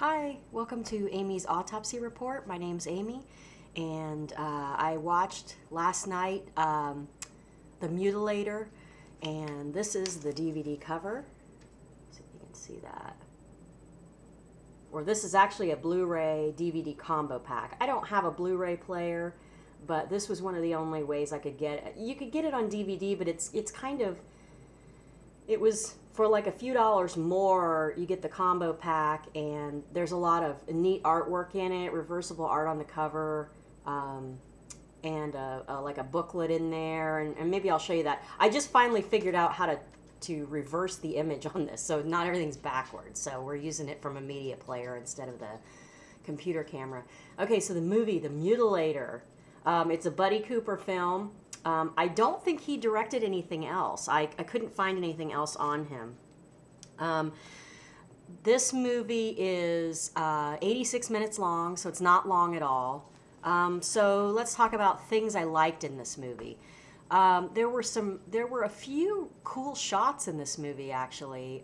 Hi, welcome to Amy's Autopsy Report. My name's Amy, and I watched last night The Mutilator, and this is the DVD cover. See if you can see that. Or this is actually a Blu-ray DVD combo pack. I don't have a Blu-ray player, but this was one of the only ways I could get it. You could get it on DVD, but it's kind of, it was for like a few dollars more. You get the combo pack, and there's a lot of neat artwork in it, reversible art on the cover, and like a booklet in there, and maybe I'll show you that. I just finally figured out how to reverse the image on this, so not everything's backwards. So we're using it from a media player instead of the computer camera. Okay, so the movie, The Mutilator. It's a Buddy Cooper film. I don't think he directed anything else. I couldn't find anything else on him. This movie is 86 minutes long, so it's not long at all. So let's talk about things I liked in this movie. There were a few cool shots in this movie, actually.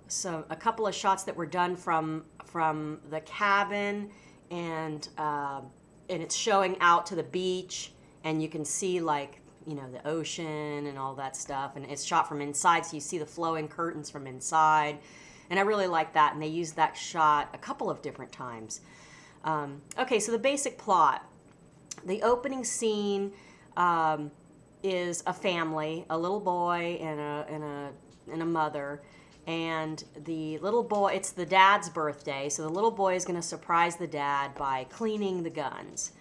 So a couple of shots that were done from the cabin, and it's showing out to the beach, and you can see, like, you know, the ocean and all that stuff, and it's shot from inside, so you see the flowing curtains from inside, and I really like that, and they used that shot a couple of different times. Okay, so the basic plot. The opening scene is a family, a little boy and a mother, and the little boy, it's the dad's birthday, so the little boy is going to surprise the dad by cleaning the guns,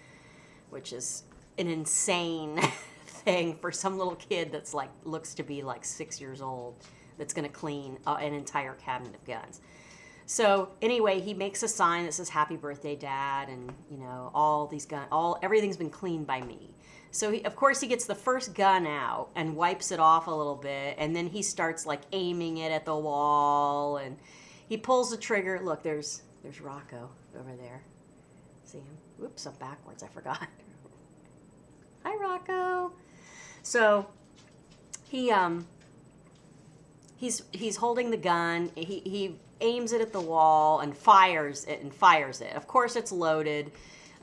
which is an insane thing for some little kid that's like, looks to be like 6 years old, that's going to clean an entire cabinet of guns. So anyway, he makes a sign that says "Happy Birthday, Dad," and you know, all these everything's been cleaned by me. So of course he gets the first gun out and wipes it off a little bit, and then he starts like aiming it at the wall, and he pulls the trigger. Look, there's Rocco over there. See him? Whoops, I'm backwards. I forgot. Hi, Rocco. So he's holding the gun. He aims it at the wall and fires it. Of course, it's loaded.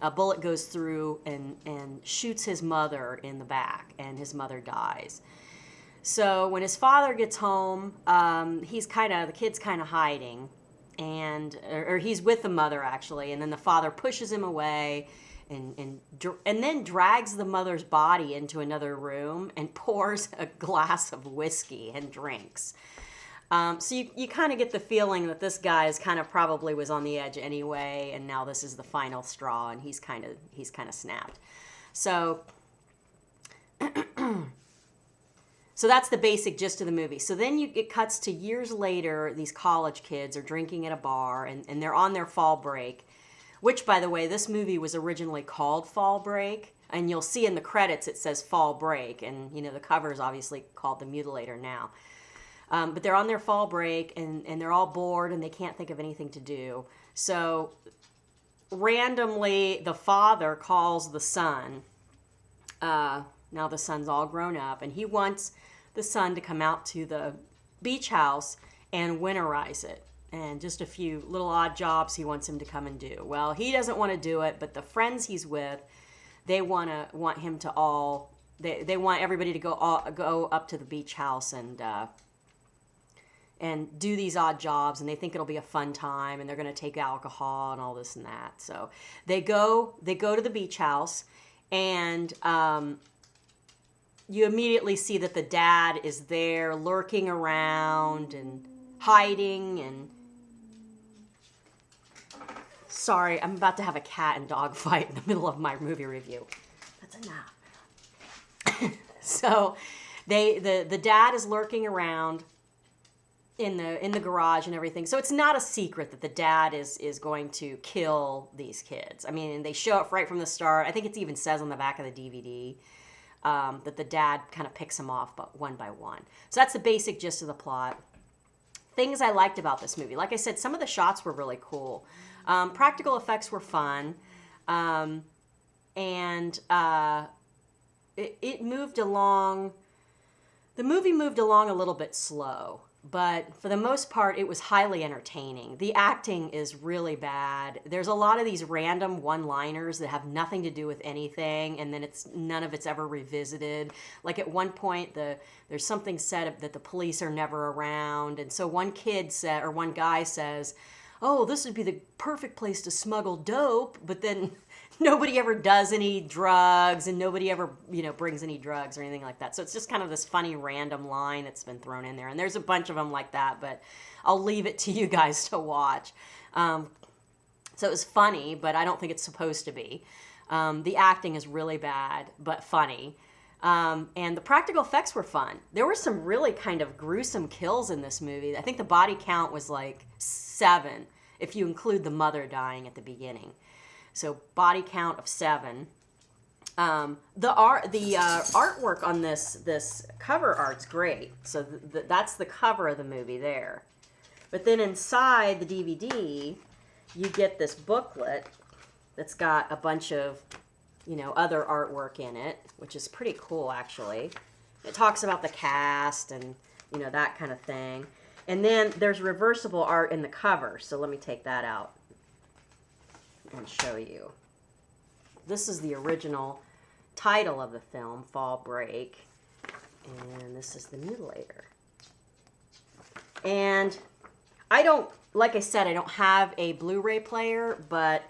A bullet goes through and shoots his mother in the back, and his mother dies. So when his father gets home, the kid's kind of hiding, or he's with the mother actually, and then the father pushes him away, and then drags the mother's body into another room and pours a glass of whiskey and drinks. So you kind of get the feeling that this guy is kind of probably was on the edge anyway, and now this is the final straw, and he's kind of snapped. So so that's the basic gist of the movie. So then it cuts to years later. These college kids are drinking at a bar, and they're on their fall break, which, by the way, this movie was originally called Fall Break, and you'll see in the credits it says Fall Break, and you know the cover is obviously called The Mutilator now. But they're on their fall break, and they're all bored, and they can't think of anything to do. So randomly, the father calls the son. Now the son's all grown up, and he wants the son to come out to the beach house and winterize it. And just a few little odd jobs he wants him to come and do. Well, he doesn't want to do it, but the friends he's with, they want him to all. They want everybody to go up to the beach house and do these odd jobs, and they think it'll be a fun time, and they're going to take alcohol and all this and that. So they go to the beach house, and you immediately see that the dad is there lurking around and hiding. And sorry, I'm about to have a cat and dog fight in the middle of my movie review. That's enough. So the dad is lurking around in the garage and everything. So it's not a secret that the dad is going to kill these kids. I mean, they show it right from the start. I think it even says on the back of the DVD that the dad kind of picks them off, but one by one. So that's the basic gist of the plot. Things I liked about this movie. Like I said, some of the shots were really cool. Practical effects were fun. And it moved along. The movie moved along a little bit slow. But for the most part, it was highly entertaining. The acting is really bad. There's a lot of these random one-liners that have nothing to do with anything, and then none of it's ever revisited. Like at one point, there's something said that the police are never around, and so one guy says, "Oh, this would be the perfect place to smuggle dope," but then nobody ever does any drugs, and nobody ever, brings any drugs or anything like that. So it's just kind of this funny random line that's been thrown in there. And there's a bunch of them like that, but I'll leave it to you guys to watch. So it was funny, but I don't think it's supposed to be. The acting is really bad, but funny. And the practical effects were fun. There were some really kind of gruesome kills in this movie. I think the body count was like 7, if you include the mother dying at the beginning. So body count of 7. The artwork on this cover art's great. So that's the cover of the movie there. But then inside the DVD, you get this booklet that's got a bunch of, other artwork in it, which is pretty cool actually. It talks about the cast and, that kind of thing. And then there's reversible art in the cover. So let me take that out and show you. This is the original title of the film, Fall Break, and this is the Mutilator. And like I said, I don't have a Blu-ray player, but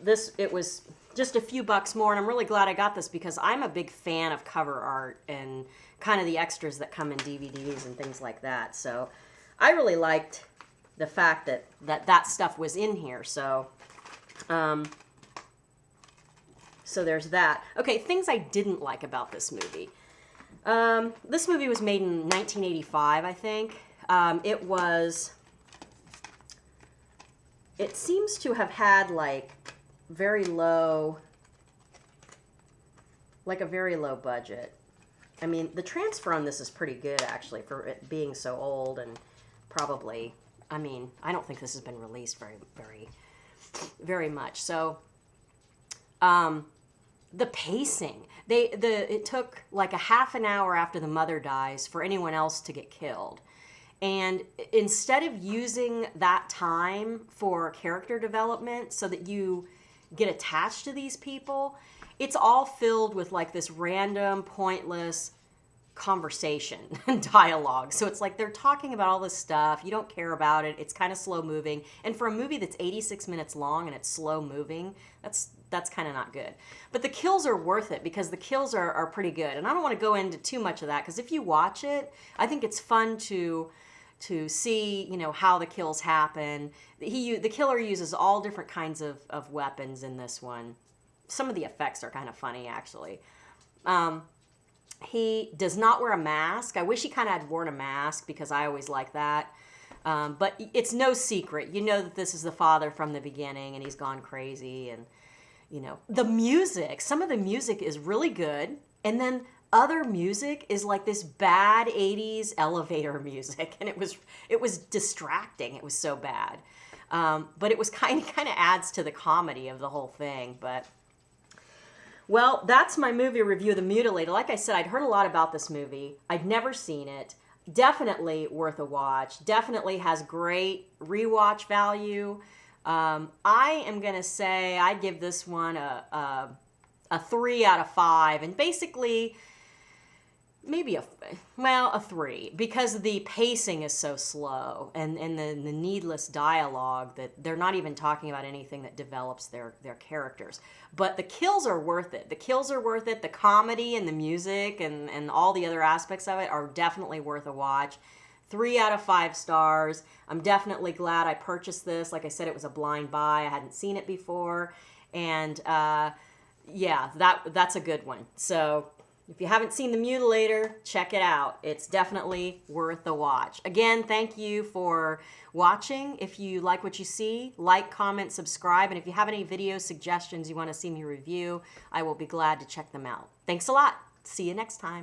it was just a few bucks more, and I'm really glad I got this because I'm a big fan of cover art and kind of the extras that come in DVDs and things like that. So I really liked the fact that stuff was in here. So there's that. Okay, things I didn't like about this movie. This movie was made in 1985, I think. It seems to have had like a very low budget. I mean, the transfer on this is pretty good actually for it being so old, and probably, I don't think this has been released very much. So, the pacing, it took like a half an hour after the mother dies for anyone else to get killed. And instead of using that time for character development so that you get attached to these people, it's all filled with like this random, pointless conversation and dialogue. So it's like they're talking about all this stuff. You don't care about it. It's kind of slow moving. And for a movie that's 86 minutes long and it's slow moving, that's kind of not good. But the kills are worth it because the kills are pretty good. And I don't want to go into too much of that because if you watch it, I think it's fun to see, how the kills happen. The killer uses all different kinds of weapons in this one. Some of the effects are kind of funny, actually. He does not wear a mask. I wish he kind of had worn a mask because I always like that. But it's no secret. You know that this is the father from the beginning and he's gone crazy. And, the music, some of the music is really good. And then other music is like this bad 80s elevator music. And it was distracting. It was so bad. But it was kind of adds to the comedy of the whole thing. But well, that's my movie review of The Mutilator. Like I said, I'd heard a lot about this movie. I'd never seen it. Definitely worth a watch. Definitely has great rewatch value. I am going to say I'd give this one a 3 out of 5. And basically, maybe a 3, because the pacing is so slow and the needless dialogue that they're not even talking about anything that develops their characters. But the kills are worth it. The kills are worth it. The comedy and the music and all the other aspects of it are definitely worth a watch. 3 out of 5 stars. I'm definitely glad I purchased this. Like I said, it was a blind buy. I hadn't seen it before. And yeah, that's a good one. So if you haven't seen The Mutilator, check it out. It's definitely worth a watch. Again, thank you for watching. If you like what you see, like, comment, subscribe. And if you have any video suggestions you want to see me review, I will be glad to check them out. Thanks a lot. See you next time.